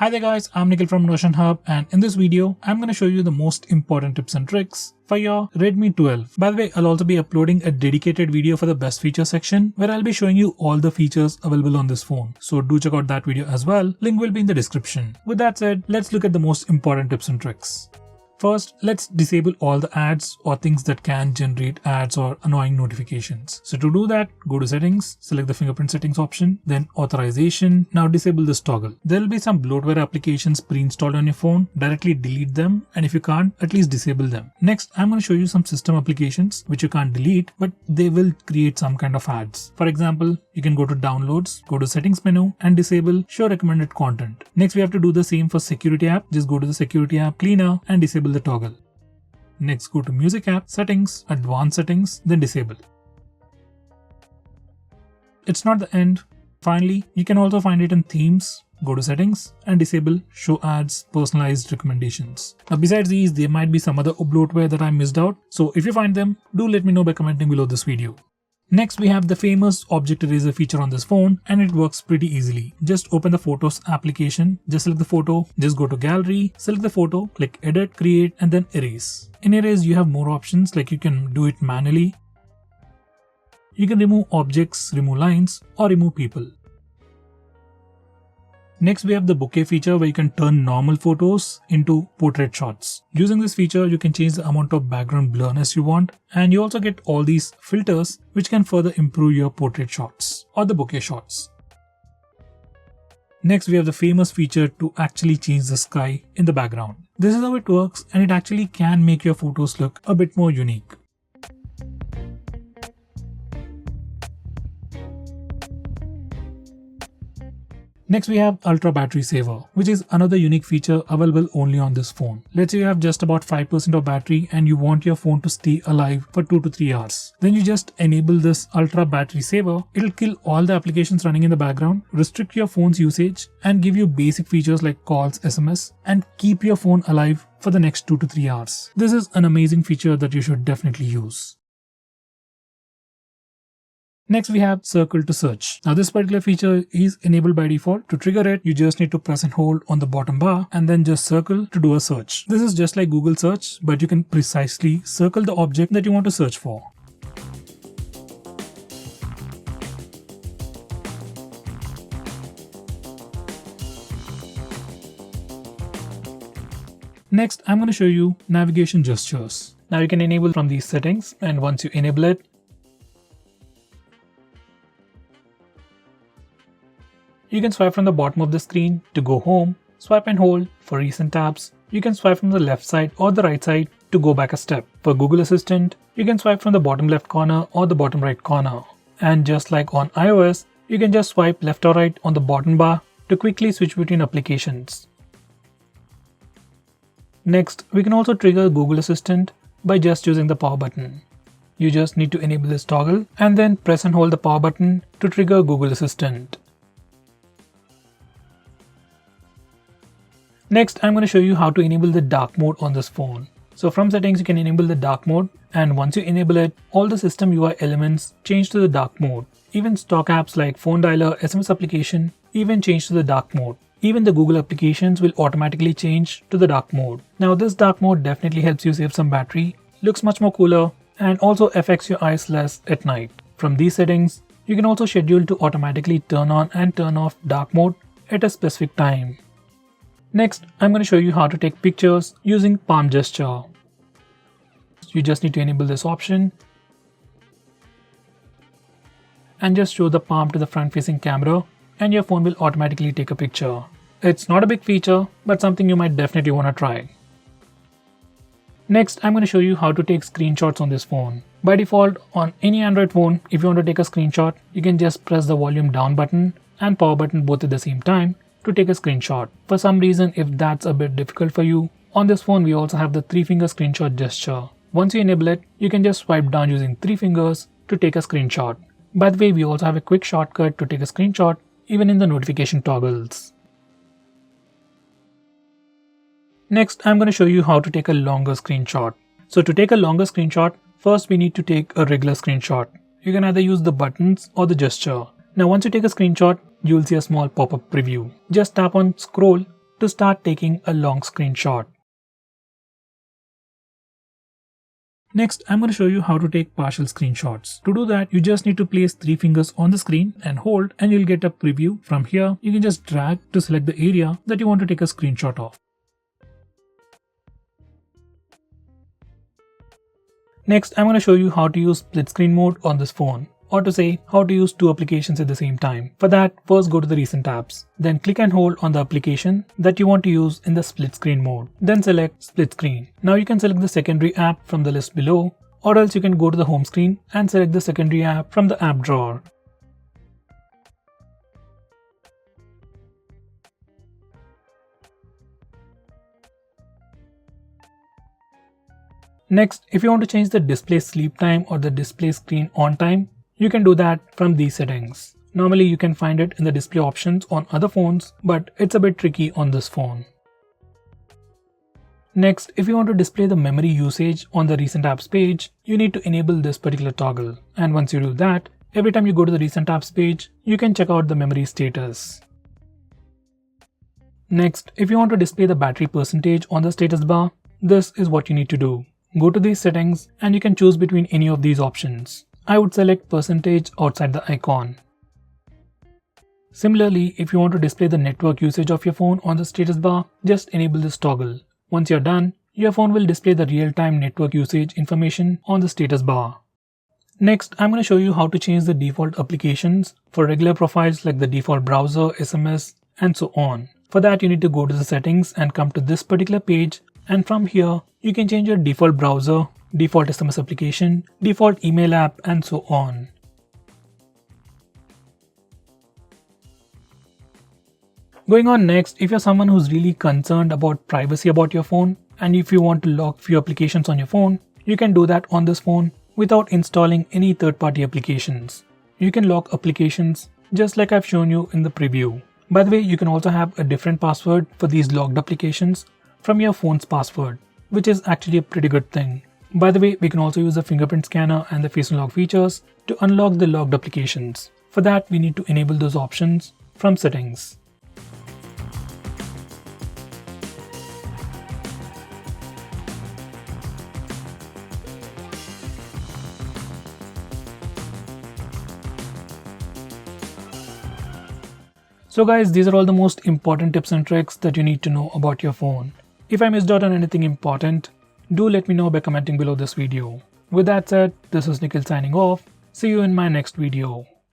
Hi there guys, I'm Nikhil from notionhub, and in this video, I'm going to show you the most important tips and tricks for your Redmi 12. By the way, I'll also be uploading a dedicated video for the best feature section where I'll be showing you all the features available on this phone. So do check out that video as well. Link will be in the description. With that said, let's look at the most important tips and tricks. First, let's disable all the ads or things that can generate ads or annoying notifications. So to do that, go to settings, select the fingerprint settings option, then authorization. Now disable this toggle. There will be some bloatware applications pre-installed on your phone. Directly delete them, and if you can't, at least disable them. Next, I'm going to show you some system applications which you can't delete, but they will create some kind of ads. For example, you can go to downloads, go to settings menu and disable show recommended content. Next, we have to do the same for security app. Just go to the security app cleaner and disable the toggle. Next, go to music app, settings, advanced settings, then disable. It's not the end. Finally, you can also find it in themes. Go to settings and disable show ads personalized recommendations. Now besides these, there might be some other bloatware that I missed out. So if you find them, do let me know by commenting below this video. Next, we have the famous object eraser feature on this phone, and it works pretty easily. Just open the Photos application, just select the photo, just go to gallery, select the photo, click edit, create, and then erase. In erase, you have more options, like you can do it manually. You can remove objects, remove lines, or remove people. Next, we have the bokeh feature where you can turn normal photos into portrait shots. Using this feature, you can change the amount of background blurriness you want, and you also get all these filters which can further improve your portrait shots or the bokeh shots. Next, we have the famous feature to actually change the sky in the background. This is how it works, and it actually can make your photos look a bit more unique. Next, we have Ultra Battery Saver, which is another unique feature available only on this phone. Let's say you have just about 5% of battery and you want your phone to stay alive for 2 to 3 hours. Then you just enable this Ultra Battery Saver. It'll kill all the applications running in the background, restrict your phone's usage, and give you basic features like calls, SMS, and keep your phone alive for the next 2 to 3 hours. This is an amazing feature that you should definitely use. Next, we have Circle to Search. Now this particular feature is enabled by default. To trigger it, you just need to press and hold on the bottom bar and then just circle to do a search. This is just like Google search, but you can precisely circle the object that you want to search for. Next, I'm going to show you navigation gestures. Now you can enable from these settings, and once you enable it, you can swipe from the bottom of the screen to go home, swipe and hold for recent tabs. You can swipe from the left side or the right side to go back a step. For Google Assistant, you can swipe from the bottom left corner or the bottom right corner. And just like on iOS, you can just swipe left or right on the bottom bar to quickly switch between applications. Next, we can also trigger Google Assistant by just using the power button. You just need to enable this toggle and then press and hold the power button to trigger Google Assistant. Next, I'm going to show you how to enable the dark mode on this phone. So from settings, you can enable the dark mode, and once you enable it, all the system UI elements change to the dark mode. Even stock apps like phone dialer, SMS application even change to the dark mode. Even the Google applications will automatically change to the dark mode. Now this dark mode definitely helps you save some battery, looks much more cooler, and also affects your eyes less at night. From these settings, you can also schedule to automatically turn on and turn off dark mode at a specific time. Next, I'm going to show you how to take pictures using palm gesture. You just need to enable this option and just show the palm to the front-facing camera, and your phone will automatically take a picture. It's not a big feature, but something you might definitely want to try. Next, I'm going to show you how to take screenshots on this phone. By default, on any Android phone, if you want to take a screenshot, you can just press the volume down button and power button both at the same time to take a screenshot. For some reason, if that's a bit difficult for you, on this phone we also have the 3-finger screenshot gesture. Once you enable it, you can just swipe down using 3 fingers to take a screenshot. By the way, we also have a quick shortcut to take a screenshot even in the notification toggles. Next, I'm going to show you how to take a longer screenshot. So to take a longer screenshot, first we need to take a regular screenshot. You can either use the buttons or the gesture. Now once you take a screenshot, you will see a small pop-up preview. Just tap on scroll to start taking a long screenshot. Next, I'm going to show you how to take partial screenshots. To do that, you just need to place 3 fingers on the screen and hold, and you'll get a preview. From here, you can just drag to select the area that you want to take a screenshot of. Next, I'm going to show you how to use split screen mode on this phone, or to say how to use 2 applications at the same time. For that, first go to the recent apps. Then click and hold on the application that you want to use in the split screen mode. Then select split screen. Now you can select the secondary app from the list below, or else you can go to the home screen and select the secondary app from the app drawer. Next, if you want to change the display sleep time or the display screen on time, you can do that from these settings. Normally you can find it in the display options on other phones, but it's a bit tricky on this phone. Next, if you want to display the memory usage on the recent apps page, you need to enable this particular toggle. And once you do that, every time you go to the recent apps page, you can check out the memory status. Next, if you want to display the battery percentage on the status bar, this is what you need to do. Go to these settings and you can choose between any of these options. I would select percentage outside the icon. Similarly, if you want to display the network usage of your phone on the status bar, just enable this toggle. Once you're done, your phone will display the real-time network usage information on the status bar. Next, I'm going to show you how to change the default applications for regular profiles like the default browser, SMS, and so on. For that, you need to go to the settings and come to this particular page, and from here, you can change your default browser, default SMS application, default email app, and so on. Going on next, if you're someone who's really concerned about privacy about your phone, and if you want to lock few applications on your phone, you can do that on this phone without installing any third-party applications. You can lock applications just like I've shown you in the preview. By the way, you can also have a different password for these locked applications from your phone's password, which is actually a pretty good thing. By the way, we can also use the fingerprint scanner and the face unlock features to unlock the locked applications. For that, we need to enable those options from settings. So guys, these are all the most important tips and tricks that you need to know about your phone. If I missed out on anything important, do let me know by commenting below this video. With that said, this is Nikhil signing off. See you in my next video.